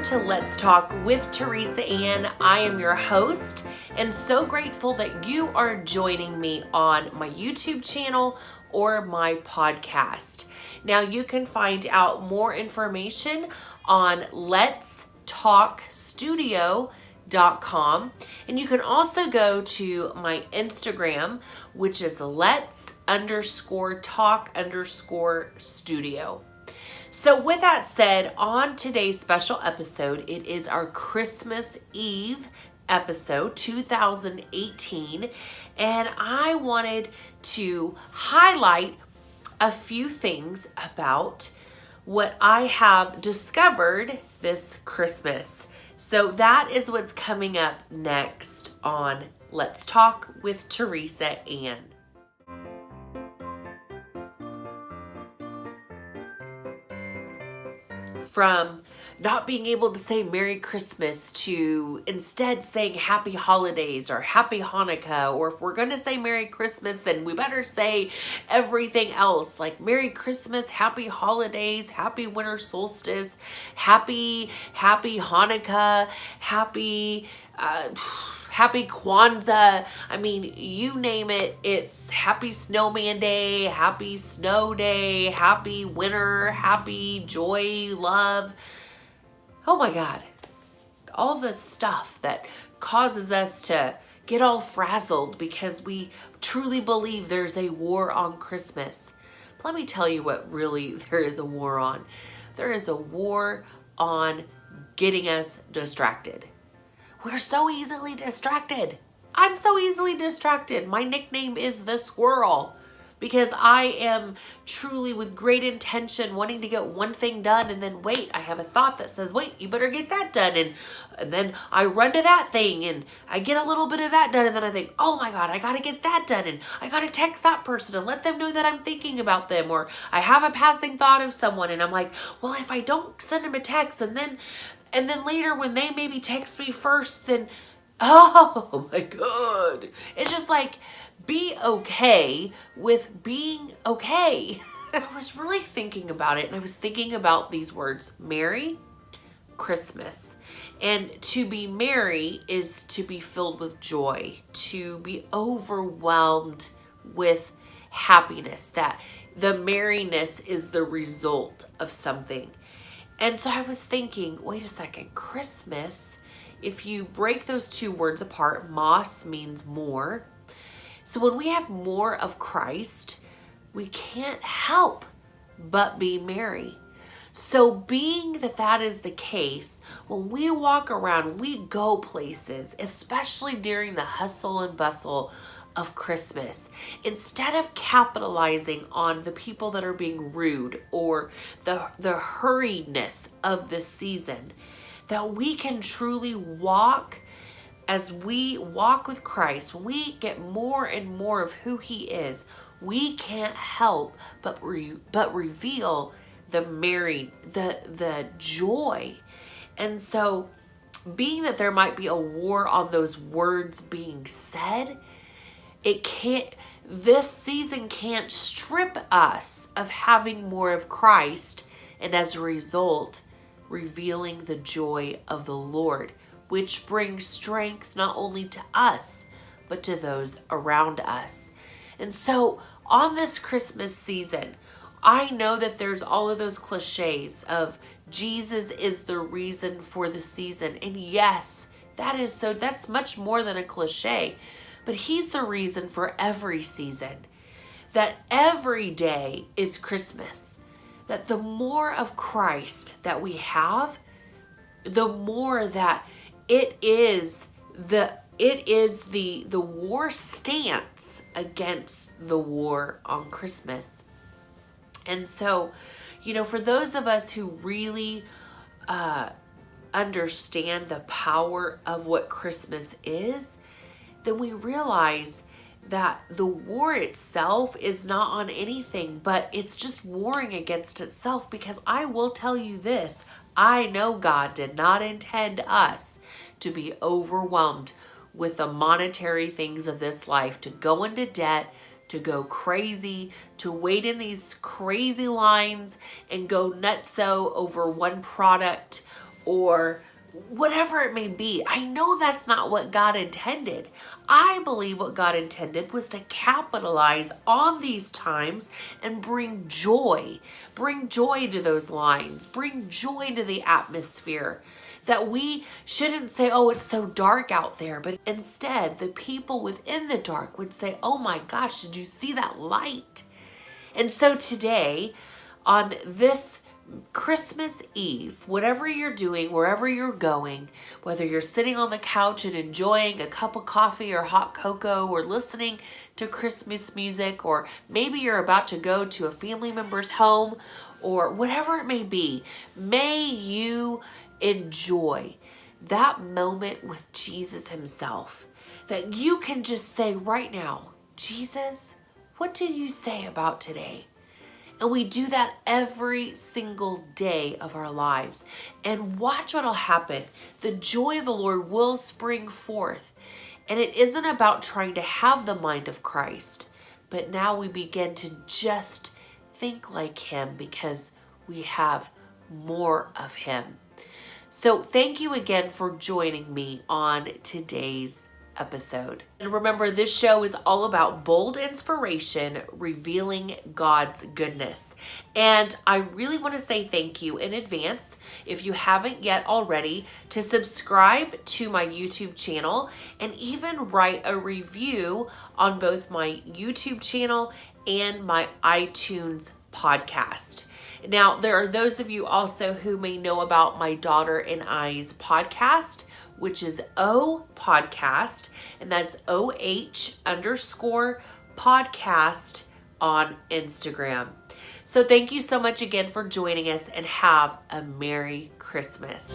to Let's Talk with Teresa Ann. I am your host and so grateful that you are joining me on my YouTube channel or my podcast. Now you can find out more information on letstalkstudio.com, and you can also go to my Instagram, which is lets_talk_studio. So with that said, on today's special episode, it is our Christmas Eve episode 2018, and I wanted to highlight a few things about what I have discovered this Christmas. So that is what's coming up next on Let's Talk with Teresa Ann. From not being able to say Merry Christmas to instead saying Happy Holidays or Happy Hanukkah, or if we're going to say Merry Christmas, then we better say everything else like Merry Christmas, Happy Holidays, Happy Winter Solstice, Happy Hanukkah, Happy Kwanzaa. I mean, you name it, it's Happy Snowman Day, Happy Snow Day, Happy Winter, Happy Joy, Love. Oh my God. All the stuff that causes us to get all frazzled because we truly believe there's a war on Christmas. But let me tell you what really there is a war on. There is a war on getting us distracted. We're so easily distracted. I'm so easily distracted. My nickname is the squirrel because I am truly with great intention wanting to get one thing done, and then wait, I have a thought that says, wait, you better get that done. And then I run to that thing and I get a little bit of that done, and then I think, oh my God, I got to get that done. And I got to text that person and let them know that I'm thinking about them. Or I have a passing thought of someone and I'm like, well, if I don't send them a text and then later when they maybe text me first, then, oh my God. It's just like, be okay with being okay. I was really thinking about it, and I was thinking about these words, Merry Christmas. And to be merry is to be filled with joy, to be overwhelmed with happiness, that the merriness is the result of something. And so I was thinking, wait a second, Christmas, if you break those two words apart, mos means more. So when we have more of Christ, we can't help but be merry. So being that is the case, when we walk around, we go places, especially during the hustle and bustle of Christmas, instead of capitalizing on the people that are being rude or the hurriedness of this season, that we can truly walk as we walk with Christ. When we get more and more of who He is, we can't help but reveal the joy. And so being that there might be a war on those words being said, this season can't strip us of having more of Christ, and as a result, revealing the joy of the Lord, which brings strength not only to us, but to those around us. And so on this Christmas season, I know that there's all of those cliches of Jesus is the reason for the season. And yes, that's much more than a cliche. But He's the reason for every season. That every day is Christmas. That the more of Christ that we have, the more that it is the war stance against the war on Christmas. And so, for those of us who really understand the power of what Christmas is, then we realize that the war itself is not on anything, but it's just warring against itself. Because I will tell you this, I know God did not intend us to be overwhelmed with the monetary things of this life, to go into debt, to go crazy, to wait in these crazy lines and go nutso over one product or whatever it may be. I know that's not what God intended. I believe what God intended was to capitalize on these times and bring joy to those lines, bring joy to the atmosphere. That we shouldn't say, oh, it's so dark out there, but instead the people within the dark would say, oh my gosh, did you see that light? And so today, on this Christmas Eve, whatever you're doing, wherever you're going, whether you're sitting on the couch and enjoying a cup of coffee or hot cocoa, or listening to Christmas music, or maybe you're about to go to a family member's home, or whatever it may be, may you enjoy that moment with Jesus himself. That you can just say right now, Jesus, what do you say about today? And we do that every single day of our lives. And watch what'll happen. The joy of the Lord will spring forth. And it isn't about trying to have the mind of Christ, but now we begin to just think like him because we have more of him. So thank you again for joining me on today's episode. And remember, this show is all about bold inspiration, revealing God's goodness. And I really want to say thank you in advance, if you haven't yet already, to subscribe to my YouTube channel and even write a review on both my YouTube channel and my iTunes podcast. Now, there are those of you also who may know about my daughter and I's podcast, which is O Podcast, and that's OH_podcast on Instagram. So thank you so much again for joining us, and have a Merry Christmas.